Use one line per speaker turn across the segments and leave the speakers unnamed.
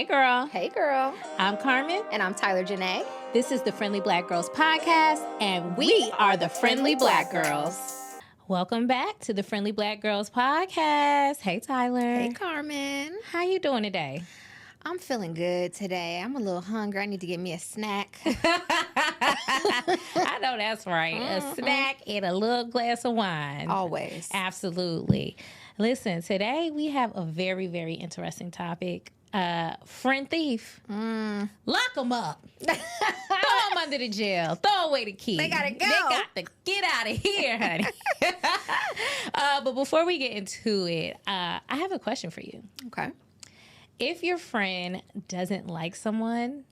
Hey, girl.
Hey, girl.
I'm Carmen.
And I'm Tyler Janae.
This is the Friendly Black Girls Podcast, and we are the Friendly Black Girls. Welcome back to the Friendly Black Girls Podcast. Hey, Tyler.
Hey, Carmen.
How you doing today?
I'm feeling good today. I'm a little hungry. I need to get me a snack.
I know that's right. A snack and a little glass of wine.
Always.
Absolutely. Listen, today we have a very, very interesting topic. Friend thief. Lock them up. Throw them under the jail. Throw away the key.
They gotta go.
They got to get out of here, honey. But before we get into it, I have a question for you.
Okay.
If your friend doesn't like someone,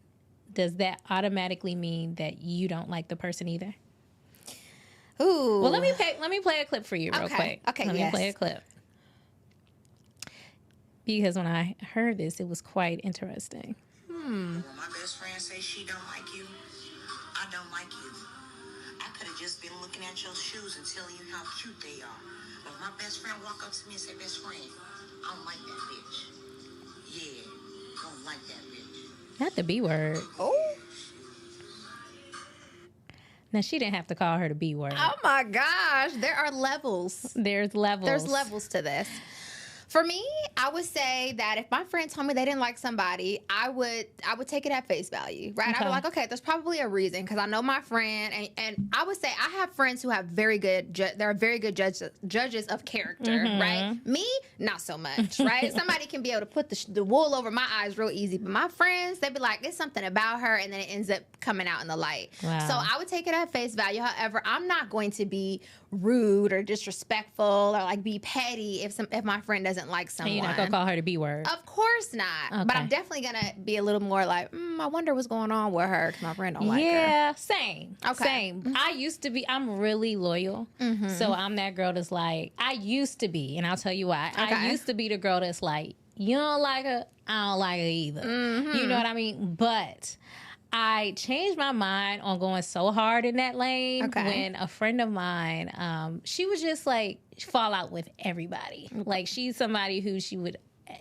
does that automatically mean that you don't like the person either?
Ooh.
Well, let me play a clip for you real quick.
Okay,
let me play a clip. Because when I heard this, it was quite interesting.
When my best friend says she don't like you, I don't like you. I could have just been looking at your shoes and telling you how cute they are. But if my best friend walk up to me and say, best friend, I don't like that bitch. Yeah, I don't like that bitch.
Not the B word.
Oh.
Now, she didn't have to call her the B word.
Oh, my gosh. There are levels.
There's levels.
There's levels to this. For me, I would say that if my friend told me they didn't like somebody, I would take it at face value, right?
Okay.
I would be like, okay, there's probably a reason because I know my friend, and I would say I have friends who have very good, they're very good judges of character, right? Me, not so much, right? Somebody can be able to put the wool over my eyes real easy, but my friends, they'd be like, there's something about her, and then it ends up coming out in the light.
Wow.
So I would take it at face value. However, I'm not going to be rude or disrespectful or like be petty if my friend doesn't like someone.
And you're not going to call her the B word.
Of course not.
Okay.
But I'm definitely going to be a little more like, I wonder what's going on with her because my friend don't like her.
Yeah, same.
Okay.
Same. I used to be, I'm really loyal. So I'm that girl that's like, I used to be, and I'll tell you why.
Okay.
I used to be the girl that's like, you don't like her, I don't like her either. You know what I mean? But I changed my mind on going so hard in that lane when a friend of mine, she would just like fall out with everybody. Like she's somebody who she would,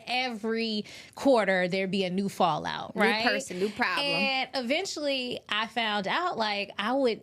every quarter there'd be a new fallout, right?
New person, new problem.
And eventually I found out like I would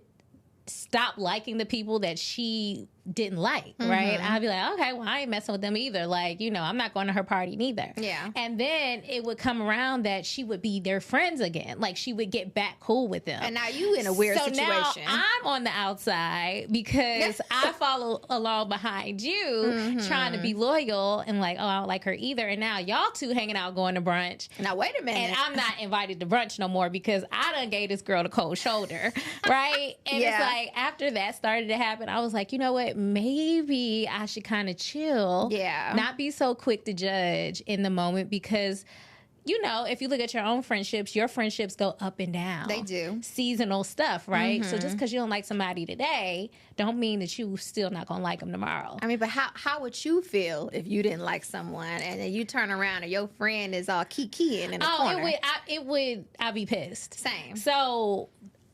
stop liking the people that she didn't like, right? I'd be like, okay, well, I ain't messing with them either. Like, you know, I'm not going to her party neither.
Yeah.
And then it would come around that she would be their friends again. Like, she would get back cool with them.
And now you in a weird situation.
Now I'm on the outside because I follow along behind you trying to be loyal and like, oh, I don't like her either. And now y'all two hanging out going to brunch.
Now, wait a minute.
And I'm not invited to brunch no more because I done gave this girl the cold shoulder, right? And it's like, after that started to happen, I was like, you know what? Maybe I should kind of chill.
Yeah.
Not be so quick to judge in the moment because, you know, if you look at your own friendships, your friendships go up and down.
They do.
Seasonal stuff, right? So just because you don't like somebody today, don't mean that you still not going to like them tomorrow.
I mean, but how would you feel if you didn't like someone and then you turn around and your friend is all kikiing in the corner?
I'd be pissed.
Same.
So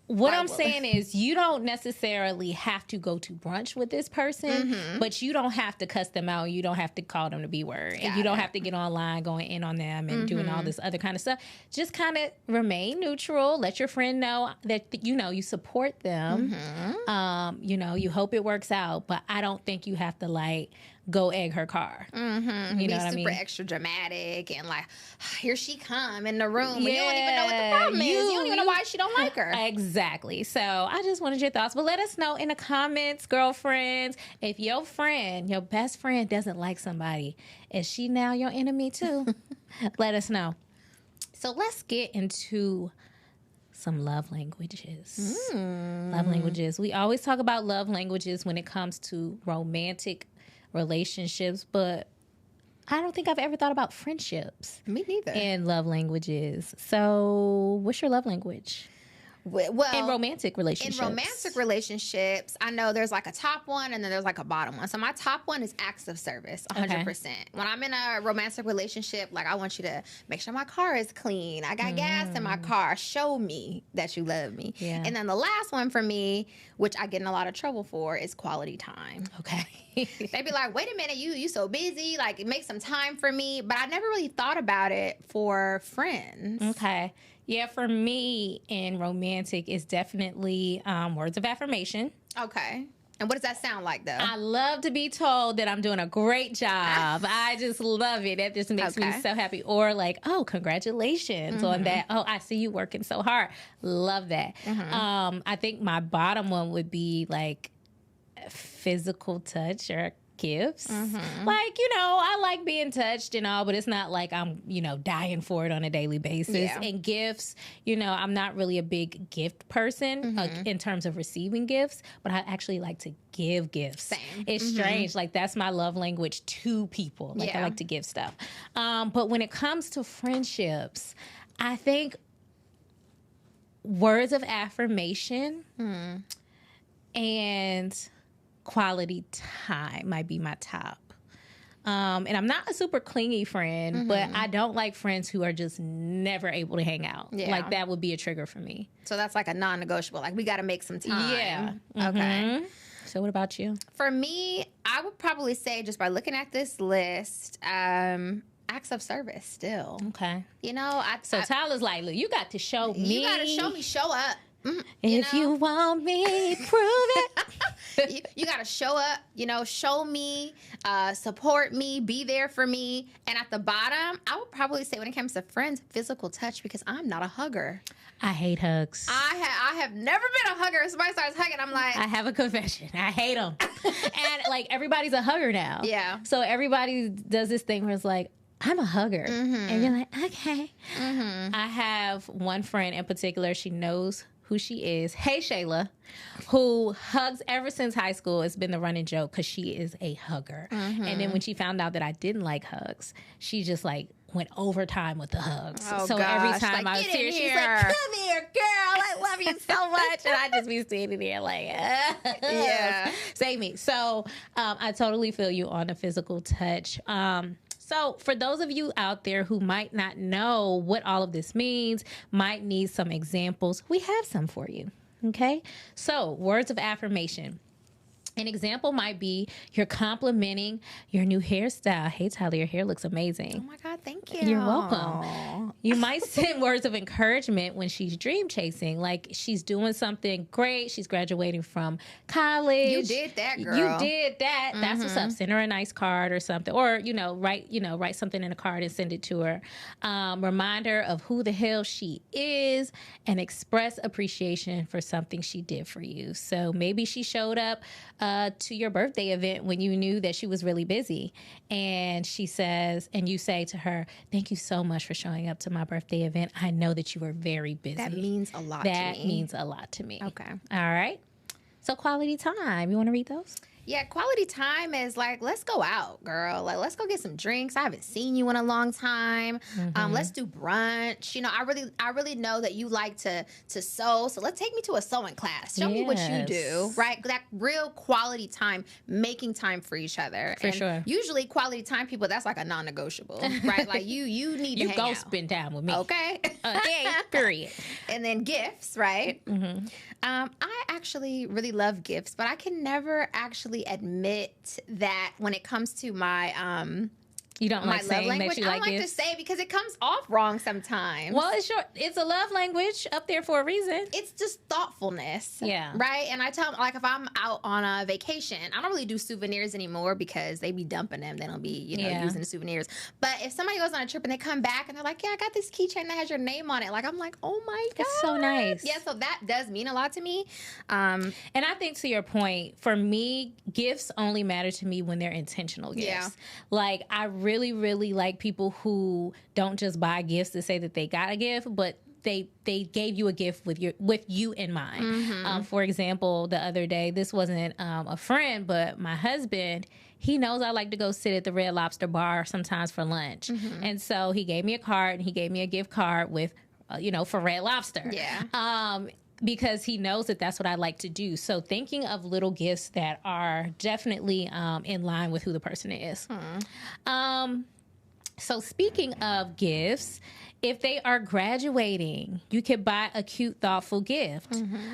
what I'm
Well.
saying is you don't necessarily have to go to brunch with this person, but you don't have to cuss them out. You don't have to call them the B word. And you don't have to get online going in on them and doing all this other kind of stuff. Just kind of remain neutral. Let your friend know that, you know, you support them. You know, you hope it works out. But I don't think you have to, like, go egg her car. You know what I mean?
Super extra dramatic and like, here she come in the room. And you don't even know what the problem is. You don't even know why she don't like her.
Exactly. So I just wanted your thoughts. But let us know in the comments, girlfriends, if your friend, your best friend doesn't like somebody, is she now your enemy too? Let us know. So let's get into some love languages. Love languages. We always talk about love languages when it comes to romantic relationships, but I don't think I've ever thought about friendships
Me neither.
and love languages. So what's your love language?
Well,
In romantic relationships.
In romantic relationships, I know there's like a top one and then there's like a bottom one. So my top one is acts of service, 100%. When I'm in a romantic relationship, like I want you to make sure my car is clean. I got gas in my car. Show me that you love me.
Yeah.
And then the last one for me, which I get in a lot of trouble for, is quality time.
Okay.
They be like, wait a minute, you so busy. Like, make some time for me. But I never really thought about it for friends.
Okay. Yeah, for me in romantic, it's definitely words of affirmation.
Okay. And what does that sound like, though?
I love to be told that I'm doing a great job. I just love it. That just makes me so happy. Or like, oh, congratulations on that. Oh, I see you working so hard. Love that. I think my bottom one would be like physical touch or gifts. Like, I like being touched and all, but it's not like I'm, dying for it on a daily basis.
Yeah.
And gifts, I'm not really a big gift person in terms of receiving gifts, but I actually like to give gifts.
Same.
It's strange. Like, that's my love language to people. Like, I like to give stuff. But when it comes to friendships, I think words of affirmation and quality time might be my top. And I'm not a super clingy friend, but I don't like friends who are just never able to hang out.
Yeah.
Like, that would be a trigger for me.
So that's like a non-negotiable. Like, we got to make some time.
Yeah.
Okay.
So what about you?
For me, I would probably say, just by looking at this list, acts of service still.
Okay.
So
Tyler's like, look, you got to show me.
You got to show me, show up.
If you want me, prove it.
You got to show up, show me, support me, be there for me. And at the bottom, I would probably say when it comes to friends, physical touch, because I'm not a hugger.
I hate hugs.
I have never been a hugger. If somebody starts hugging, I'm like...
I have a confession. I hate them. And, like, everybody's a hugger now.
Yeah.
So everybody does this thing where it's like, I'm a hugger. And you're like, okay. I have one friend in particular. She knows who she is. Hey, Shayla, who hugs ever since high school. It's been the running joke because she is a hugger. And then when she found out that I didn't like hugs, she just like went overtime with the hugs.
Oh,
so
gosh.
every time I was here, she's like, come here, girl. I love you so much. And I just be standing there like,
yeah.
Save me. So I totally feel you on the physical touch. So for those of you out there who might not know what all of this means, might need some examples, we have some for you. Okay? So words of affirmation. An example might be you're complimenting your new hairstyle. Hey, Tyler, your hair looks amazing.
Oh, my God, thank you.
You're welcome. You might send words of encouragement when she's dream chasing. Like, she's doing something great. She's graduating from college.
You did that, girl.
You did that. That's what's up. Send her a nice card or something. Or, write something in a card and send it to her. Remind her of who the hell she is and express appreciation for something she did for you. So maybe she showed up to your birthday event when you knew that she was really busy. And she says, and you say to her, thank you so much for showing up to my birthday event. I know that you were very busy.
That means a lot to me.
That means a lot to me.
Okay.
All right. So quality time. You want to read those?
Yeah, quality time is like, let's go out, girl. Like, let's go get some drinks. I haven't seen you in a long time. Let's do brunch. I really know that you like to sew. So let's take me to a sewing class. Show me what you do, right? That real quality time, making time for each other.
For sure.
Usually quality time people, that's like a non-negotiable, right? Like you need to hang out.
You go spend time with me.
Okay.
Okay, period.
And then gifts, right? I actually really love gifts, but I can never actually admit that when it comes to my
You don't
my
like saying
love language.
that you like
I don't like
gifts?
to say because it comes off wrong sometimes.
Well, it's a love language up there for a reason.
It's just thoughtfulness.
Yeah.
Right? And I tell them, like, if I'm out on a vacation, I don't really do souvenirs anymore because they be dumping them. They don't be, using the souvenirs. But if somebody goes on a trip and they come back and they're like, yeah, I got this keychain that has your name on it. Like, I'm like, oh my God.
It's so nice.
Yeah, so that does mean a lot to me.
And I think to your point, for me, gifts only matter to me when they're intentional gifts.
Yeah.
Like, I really, really like people who don't just buy gifts to say that they got a gift, but they gave you a gift with you in mind. For example, the other day, this wasn't a friend, but my husband, he knows I like to go sit at the Red Lobster bar sometimes for lunch. And so he gave me a card and he gave me a gift card with, for Red Lobster.
Yeah.
because he knows that that's what I like to do. So thinking of little gifts that are definitely in line with who the person is. So speaking of gifts, if they are graduating, you could buy a cute, thoughtful gift.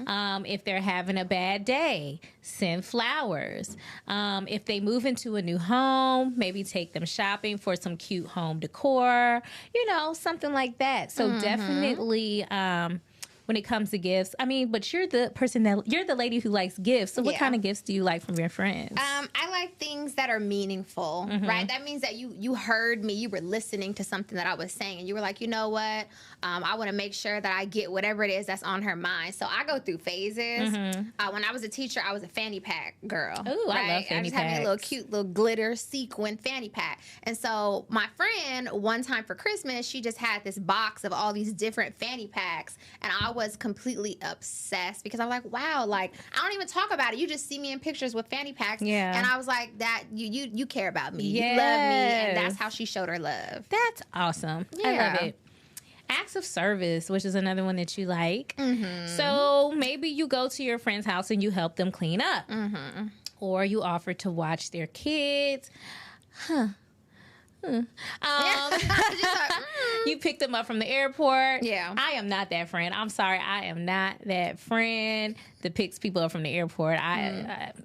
If they're having a bad day, send flowers. If they move into a new home, maybe take them shopping for some cute home decor, something like that. So definitely, when it comes to gifts, but you're the lady who likes gifts. So what kind of gifts do you like from your friends?
I like things that are meaningful, right? That means that you heard me, you were listening to something that I was saying, and you were like, you know what? I want to make sure that I get whatever it is that's on her mind. So I go through phases. When I was a teacher, I was a fanny pack girl.
Ooh,
right?
I love fanny
I just
packs.
had a little cute little glitter sequin fanny pack. And so my friend, one time for Christmas, she just had this box of all these different fanny packs, and I was completely obsessed because I'm like, wow, like I don't even talk about it. You just see me in pictures with fanny packs.
Yeah.
And I was like, that you care about me.
Yes.
You love me, and that's how she showed her love.
That's awesome. I
Yeah.
love it. Acts of service, which is another one that you like. So maybe you go to your friend's house and you help them clean up. Or you offer to watch their kids.
Just like,
You picked them up from the airport.
Yeah.
I am not that friend. I'm sorry. I am not that friend that picks people up from the airport.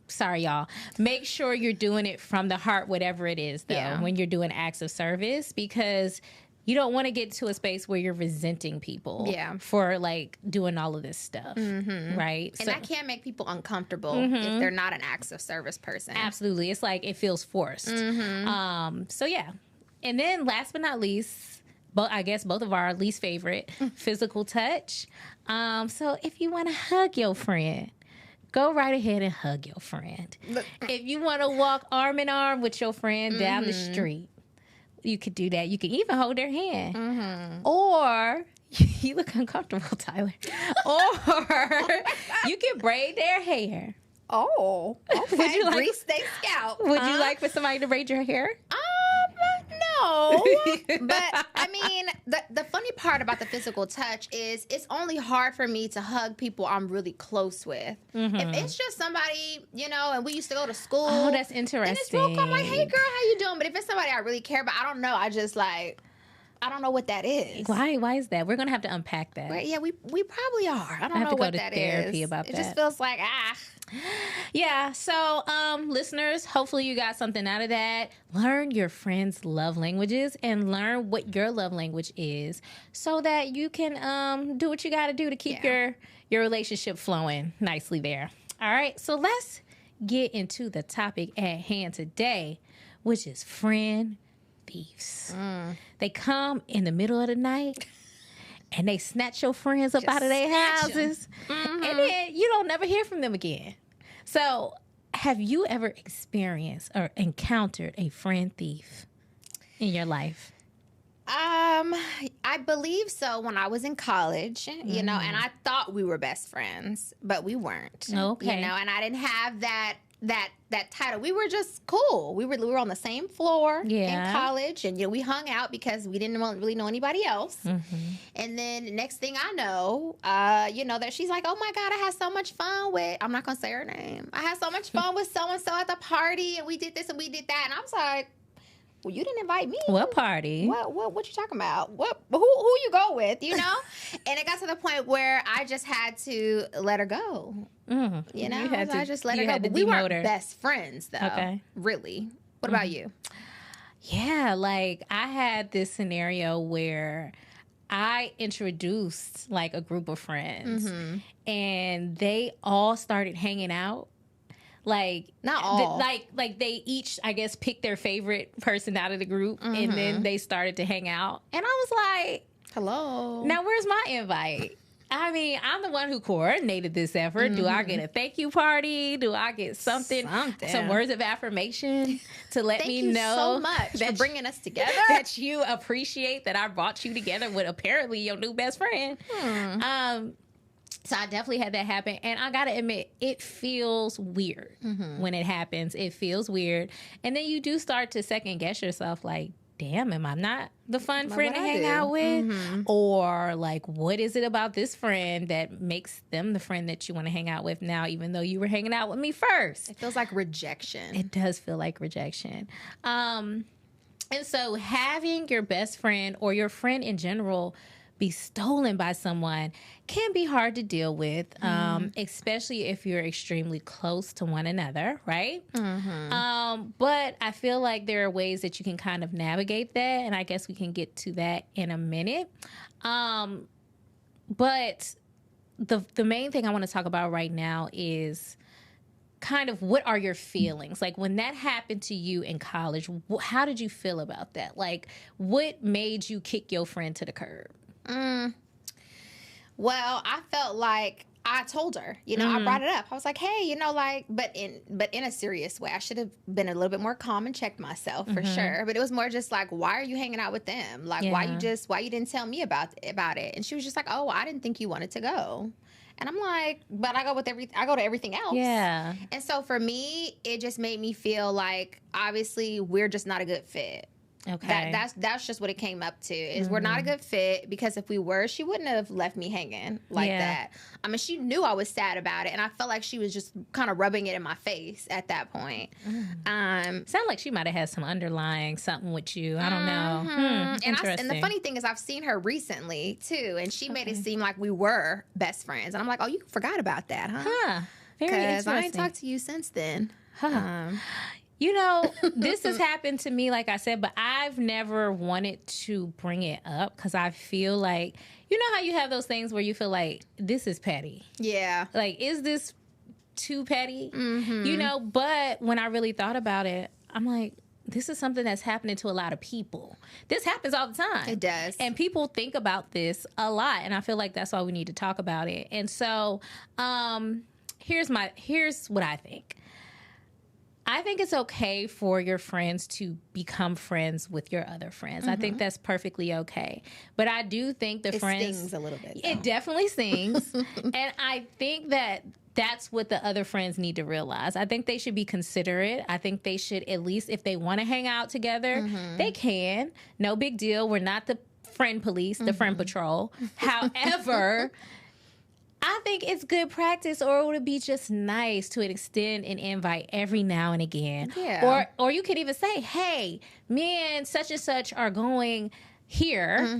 Sorry, y'all. Make sure you're doing it from the heart, whatever it is, though,
Yeah.
when you're doing acts of service, because you don't want to get to a space where you're resenting people for like doing all of this stuff, right?
and that can make people uncomfortable if they're not an acts of service person.
Absolutely. It's like it feels forced. So yeah. And then last but not least, I guess both of our least favorite, physical touch. So if you want to hug your friend, go right ahead and hug your friend. If you want to walk arm in arm with your friend down the street, you could do that. You can even hold their hand. Or you look uncomfortable, Tyler. Or you can braid their hair.
Oh, okay.
Would you like-
Grease they scalp.
Would you like for somebody to braid your hair?
No. But I mean, the funny part about the physical touch is it's only hard for me to hug people I'm really close with. If it's just somebody, and we used to go to school.
Oh, that's interesting.
And it's real cool. I'm like, hey girl, how you doing? But if it's somebody I really care about, I don't know. I just like, I don't know what that is.
Why is that? We're going to have to unpack that.
But yeah, we probably are. I don't
have
know
to go
what
to
that
therapy
is.
about
it
that.
just feels like
Yeah, so listeners, hopefully you got something out of that. Learn your friends' love languages and learn what your love language is so that you can do what you got to do to keep your relationship flowing nicely there. All right, so let's get into the topic at hand today, which is friend thieves. They come in the middle of the night and they snatch your friends up out of their houses, and then you don't never hear from them again. So, have you ever experienced or encountered a friend thief in your life?
I believe so when I was in college, and I thought we were best friends, but we weren't.
Okay.
And I didn't have that title. We were just cool. We were on the same floor in college, and we hung out because we didn't really know anybody else. And then next thing I know, that she's like, oh my God, I had so much fun with, I'm not gonna say her name. I had so much fun with so and so at the party, and we did this and we did that, and I was like, well, you didn't invite me.
What party?
What you talking about? Who you go with, And it got to the point where I just had to let her go. I just let her go. But we weren't best friends, though.
Okay.
Really. What about you?
Yeah, like I had this scenario where I introduced like a group of friends and they all started hanging out. Like
not all.
Like they each, I guess, picked their favorite person out of the group, and then they started to hang out. And I was like,
"Hello,
now where's my invite?" I mean, I'm the one who coordinated this effort. Do I get a thank you party? Do I get something. Some words of affirmation to let me know
so much
that
for bringing us together?
That you appreciate that I brought you together with apparently your new best friend. So I definitely had that happen. And I got to admit, it feels weird when it happens. It feels weird. And then you do start to second guess yourself like, damn, am I not the fun
Like,
friend to
what I
hang
do?
out with? Or like, what is it about this friend that makes them the friend that you want to hang out with now, even though you were hanging out with me first?
It feels like rejection.
It does feel like rejection. And so having your best friend or your friend in general be stolen by someone can be hard to deal with, especially if you're extremely close to one another, right? But I feel like there are ways that you can kind of navigate that, and I guess we can get to that in a minute. But the main thing I want to talk about right now is kind of what are your feelings? Like when that happened to you in college, how did you feel about that? Like what made you kick your friend to the curb?
Well, I felt like I told her, I brought it up. I was like, hey, but in a serious way. I should have been a little bit more calm and checked myself for sure. But it was more just like, why are you hanging out with them? Like, why you didn't tell me about it? And she was just like, oh, I didn't think you wanted to go. And I'm like, but I go to everything else.
Yeah.
And so for me, it just made me feel like obviously we're just not a good fit.
Okay.
That's just what it came up to, is we're not a good fit, because if we were, she wouldn't have left me hanging like that. I mean, she knew I was sad about it, and I felt like she was just kind of rubbing it in my face at that point.
Sound like she might have had some underlying something with you. I don't know. Interesting.
And the funny thing is, I've seen her recently too, and she made it seem like we were best friends, and I'm like, oh, you forgot about that, huh?
Very interesting.
Because I ain't talked to you since then.
This has happened to me, like I said, but I've never wanted to bring it up because I feel like, you know how you have those things where you feel like, this is petty.
Yeah.
Like, is this too petty? But when I really thought about it, I'm like, this is something that's happening to a lot of people. This happens all the time.
It does.
And people think about this a lot, and I feel like that's why we need to talk about it. And so here's what I think. I think it's okay for your friends to become friends with your other friends. I think that's perfectly okay. But I do think
it
friends...
stings a little bit.
It definitely stings. And I think that that's what the other friends need to realize. I think they should be considerate. I think they should, at least if they want to hang out together, they can. No big deal. We're not the friend police, the friend patrol. However... I think it's good practice, or it would be just nice to extend an invite every now and again.
Yeah.
Or you could even say, hey, me and such are going here,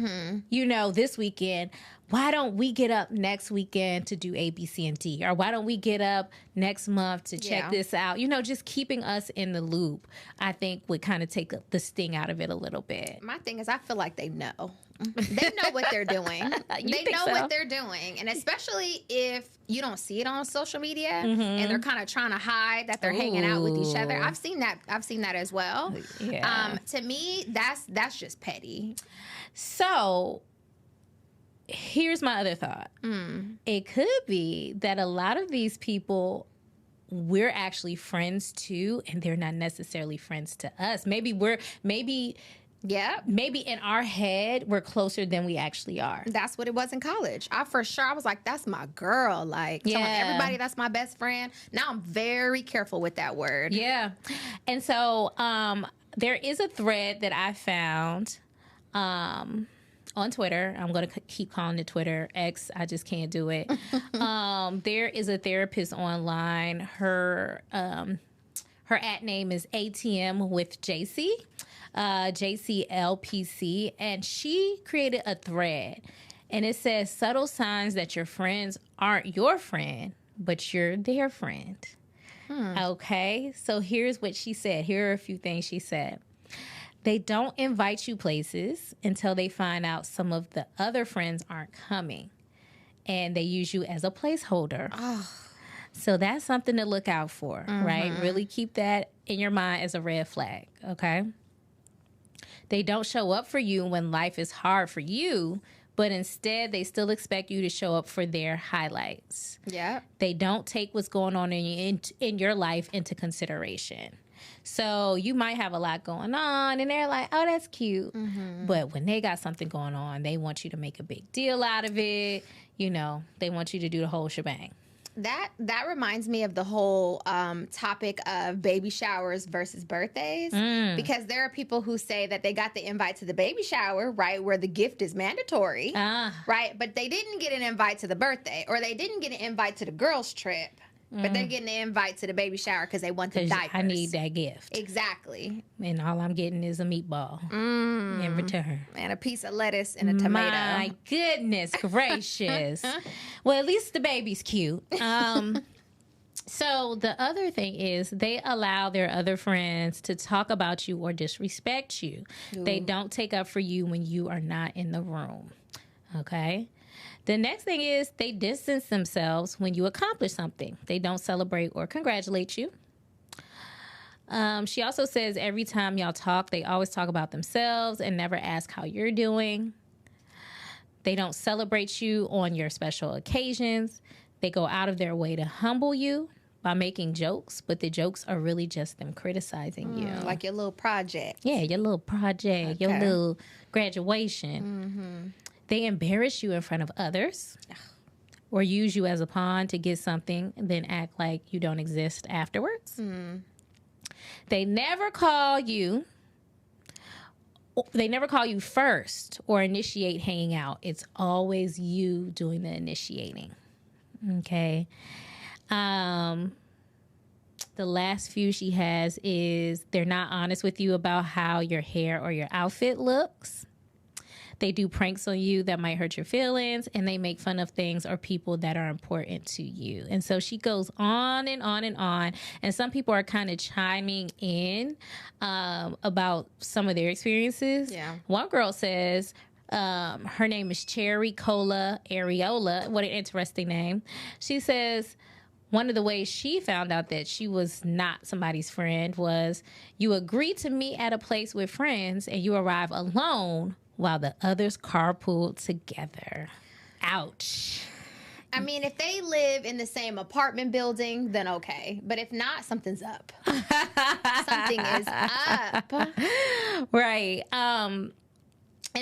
this weekend. Why don't we get up next weekend to do A, B, C, and D? Or why don't we get up next month to check this out? Just keeping us in the loop, I think, would kind of take the sting out of it a little bit.
My thing is, I feel like they know. They know what they're doing. They know what they're doing. And especially if you don't see it on social media and they're kind of trying to hide that they're hanging out with each other. I've seen that as well.
Yeah.
To me, that's just petty.
So here's my other thought. It could be that a lot of these people, we're actually friends too, and they're not necessarily friends to us. Maybe in our head, we're closer than we actually are.
That's what it was in college. I was like, that's my girl. Like, telling everybody that's my best friend. Now I'm very careful with that word.
Yeah. And so there is a thread that I found on Twitter. I'm going to keep calling it Twitter. X, I just can't do it. There is a therapist online. Her at name is ATM with JC. JCLPC, and she created a thread, and it says subtle signs that your friends aren't your friend, but you're their friend. Okay, so here's what she said. Here are a few things she said. They don't invite you places until they find out some of the other friends aren't coming, and they use you as a placeholder. So that's something to look out for, right? Really keep that in your mind as a red flag, okay? They don't show up for you when life is hard for you, but instead they still expect you to show up for their highlights.
Yeah.
They don't take what's going on in your life into consideration. So you might have a lot going on, and they're like, oh, that's cute. But when they got something going on, they want you to make a big deal out of it. They want you to do the whole shebang.
That reminds me of the whole topic of baby showers versus birthdays, because there are people who say that they got the invite to the baby shower, right, where the gift is mandatory, right, but they didn't get an invite to the birthday, or they didn't get an invite to the girls' trip, but they're getting an invite to the baby shower because they want the diapers.
I need that gift.
Exactly.
And all I'm getting is a meatball in return.
And a piece of lettuce and a tomato.
My goodness gracious. Well, at least the baby's cute. So the other thing is they allow their other friends to talk about you or disrespect you. Ooh. They don't take up for you when you are not in the room. Okay? The next thing is they distance themselves when you accomplish something. They don't celebrate or congratulate you. She also says every time y'all talk, they always talk about themselves and never ask how you're doing. They don't celebrate you on your special occasions. They go out of their way to humble you by making jokes, but the jokes are really just them criticizing you.
Like your little project.
Yeah, your little project, your little graduation. They embarrass you in front of others or use you as a pawn to get something and then act like you don't exist afterwards. They never call you. They never call you first or initiate hanging out. It's always you doing the initiating. Okay. The last few she has is they're not honest with you about how your hair or your outfit looks. They do pranks on you that might hurt your feelings, and they make fun of things or people that are important to you. And so she goes on and on and on. And some people are kind of chiming in about some of their experiences. Yeah. One girl says her name is Cherry Cola Areola. What an interesting name. She says one of the ways she found out that she was not somebody's friend was you agree to meet at a place with friends and you arrive alone while the others carpool together. Ouch.
I mean, if they live in the same apartment building, then okay. But if not, something's up. Something is up.
Right. And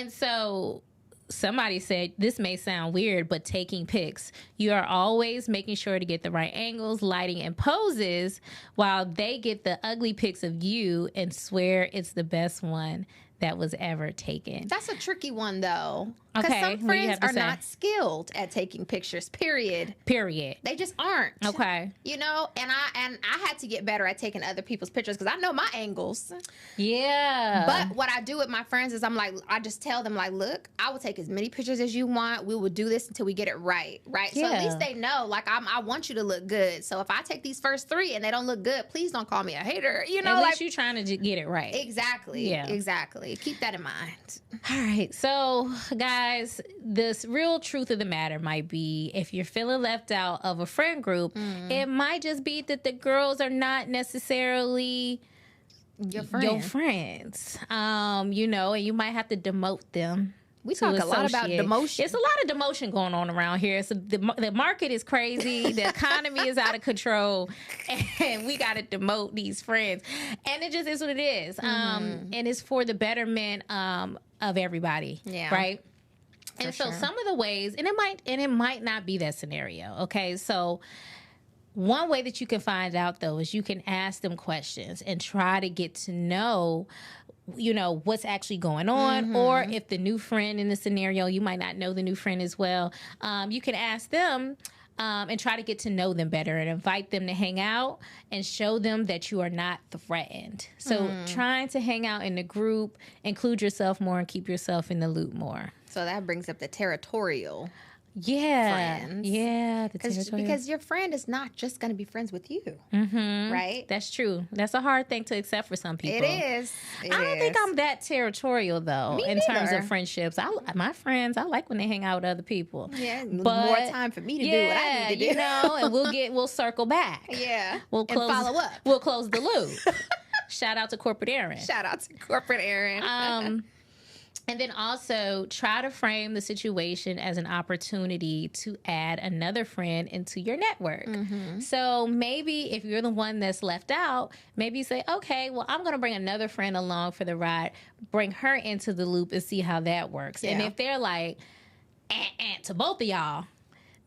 so somebody said, this may sound weird, but taking pics. You are always making sure to get the right angles, lighting, and poses while they get the ugly pics of you and swear it's the best one that was ever taken.
That's a tricky one, though. Because some friends are not skilled at taking pictures, period. They just aren't.
Okay.
You know, and I had to get better at taking other people's pictures because I know my angles.
Yeah.
But what I do with my friends is I just tell them, like, look, I will take as many pictures as you want. We will do this until we get it right? Yeah. So at least they know, like, I want you to look good. So if I take these first 3 and they don't look good, please don't call me a hater. You know,
at least you're trying to get it right.
Exactly. Yeah. Exactly. Keep that in mind.
All right. So, guys, this real truth of the matter might be if you're feeling left out of a friend group, it might just be that the girls are not necessarily your friends. You know, and you might have to demote them.
We talk a lot about demotion.
There's a lot of demotion going on around here. So the market is crazy. The economy is out of control. And we got to demote these friends. And it just is what it is. And it's for the betterment of everybody. Yeah. Right? And so some of the ways, and it might not be that scenario. Okay. So one way that you can find out, though, is you can ask them questions and try to get to know, you know, what's actually going on. Or if the new friend in the scenario, you might not know the new friend as well. You can ask them and try to get to know them better and invite them to hang out and show them that you are not threatened. So trying to hang out in the group, include yourself more and keep yourself in the loop more.
So that brings up the territorial.
Yeah.
Friends.
Yeah.
Because your friend is not just going to be friends with you. Right?
That's true. That's a hard thing to accept for some people.
It is.
I don't think I'm that territorial, though,
Me
in
neither.
terms of friendships. My friends, I like when they hang out with other people.
Yeah. But more time for me to do what I need to do.
You know, and we'll circle back.
Yeah.
We'll close,
and follow up.
We'll close the loop. Shout out to Corporate Aaron. And then also try to frame the situation as an opportunity to add another friend into your network. So maybe if you're the one that's left out, maybe you say, okay, well, I'm going to bring another friend along for the ride, bring her into the loop and see how that works. Yeah. And if they're like, to both of y'all,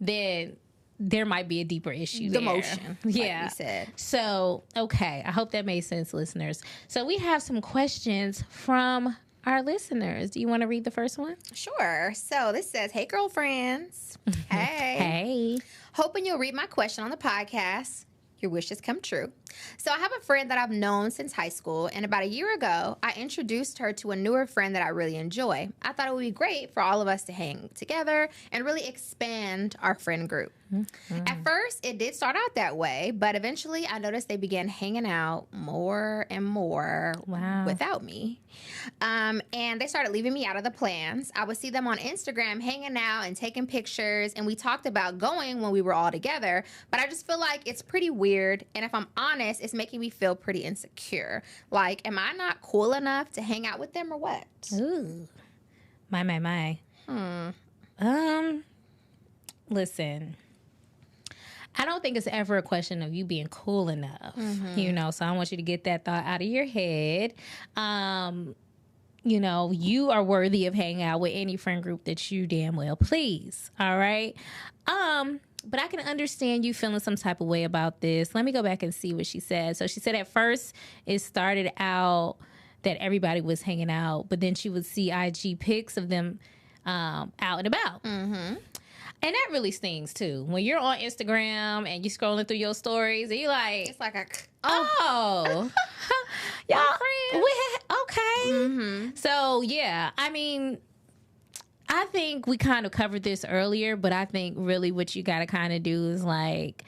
then there might be a deeper issue
The
there.
motion, like we said.
So, okay. I hope that made sense, listeners. So we have some questions from our listeners. Do you want to read the first one?
Sure. So this says, "Hey, girlfriends. Hey.
Hey.
Hoping you'll read my question on the podcast. Your wishes come true. So I have a friend that I've known since high school, and about a year ago, I introduced her to a newer friend that I really enjoy. I thought it would be great for all of us to hang together and really expand our friend group. At first, it did start out that way, but eventually I noticed they began hanging out more and more without me. And they started leaving me out of the plans. I would see them on Instagram hanging out and taking pictures, and we talked about going when we were all together, but I just feel like it's pretty weird, and if I'm honest, it's making me feel pretty insecure. Like, am I not cool enough to hang out with them or what?"
Ooh. My. Listen. I don't think it's ever a question of you being cool enough, you know, so I want you to get that thought out of your head. You know, you are worthy of hanging out with any friend group that you damn well please, all right? But I can understand you feeling some type of way about this. Let me go back and see what she said. So she said at first it started out that everybody was hanging out, but then she would see IG pics of them out and about. And that really stings too. When you're on Instagram and you're scrolling through your stories and you're like,
It's like a...
oh, y'all, okay. So yeah, I mean, I think we kind of covered this earlier, but I think really what you got to kind of do is like,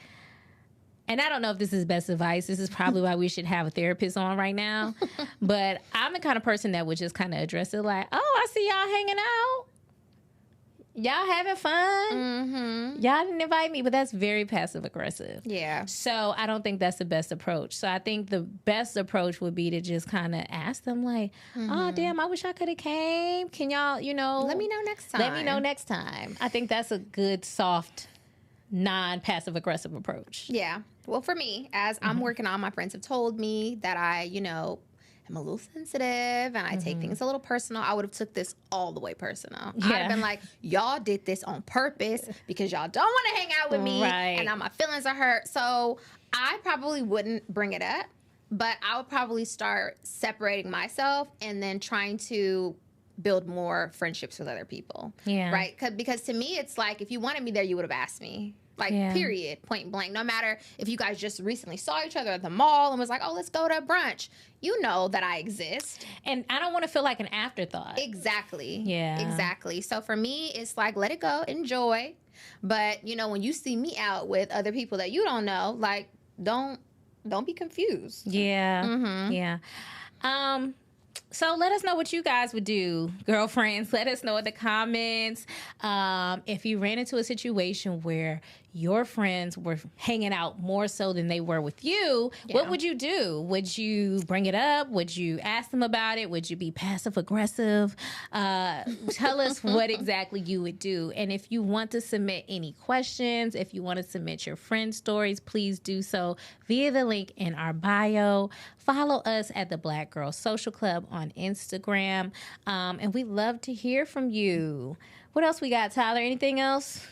and I don't know if this is best advice. This is probably why we should have a therapist on right now. But I'm the kind of person that would just kind of address it like, oh, I see y'all hanging out. Y'all having fun. Y'all didn't invite me, but that's very passive aggressive.
Yeah.
So I don't think that's the best approach. So I think the best approach would be to just kind of ask them like, oh, damn, I wish I could have came. Can y'all, you know.
Let me know next time.
Let me know next time. I think that's a good, soft, non-passive aggressive approach.
Yeah. Well, for me, as I'm working on, my friends have told me that I, you know, I'm a little sensitive and I take things a little personal. I would have took this all the way personal. I'd have been like, y'all did this on purpose because y'all don't want to hang out with me and now my feelings are hurt. So I probably wouldn't bring it up, but I would probably start separating myself and then trying to build more friendships with other people.
Yeah.
Right? Because to me, it's like, if you wanted me there, you would have asked me. Like, period, point blank. No matter if you guys just recently saw each other at the mall and was like, oh, let's go to brunch. You know that I exist.
And I don't want to feel like an afterthought.
Exactly.
Yeah.
Exactly. So for me, it's like, let it go, enjoy. But, you know, when you see me out with other people that you don't know, like, don't be confused.
Yeah. Yeah. So let us know what you guys would do, girlfriends. Let us know in the comments. If you ran into a situation where your friends were hanging out more so than they were with you, what would you do? Would you bring it up? Would you ask them about it? Would you be passive aggressive? Tell us what exactly you would do. And if you want to submit any questions, if you want to submit your friend stories, please do so via the link in our bio. Follow us at the Black Girl Social Club on Instagram. And we love to hear from you. What else we got, Tyler? Anything else?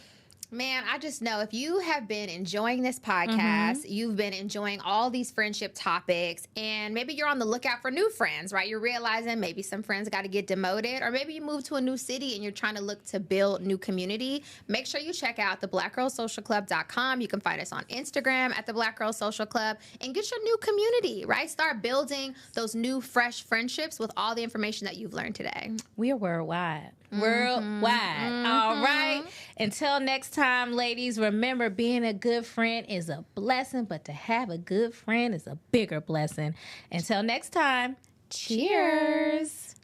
Man, I just know if you have been enjoying this podcast, you've been enjoying all these friendship topics, and maybe you're on the lookout for new friends, right? You're realizing maybe some friends got to get demoted, or maybe you moved to a new city and you're trying to look to build new community. Make sure you check out theblackgirlsocialclub.com. You can find us on Instagram at the Black Girl Social Club and get your new community, right? Start building those new, fresh friendships with all the information that you've learned today.
We are worldwide. Worldwide. All right. Until next time, ladies, remember being a good friend is a blessing, but to have a good friend is a bigger blessing. Until next time, cheers.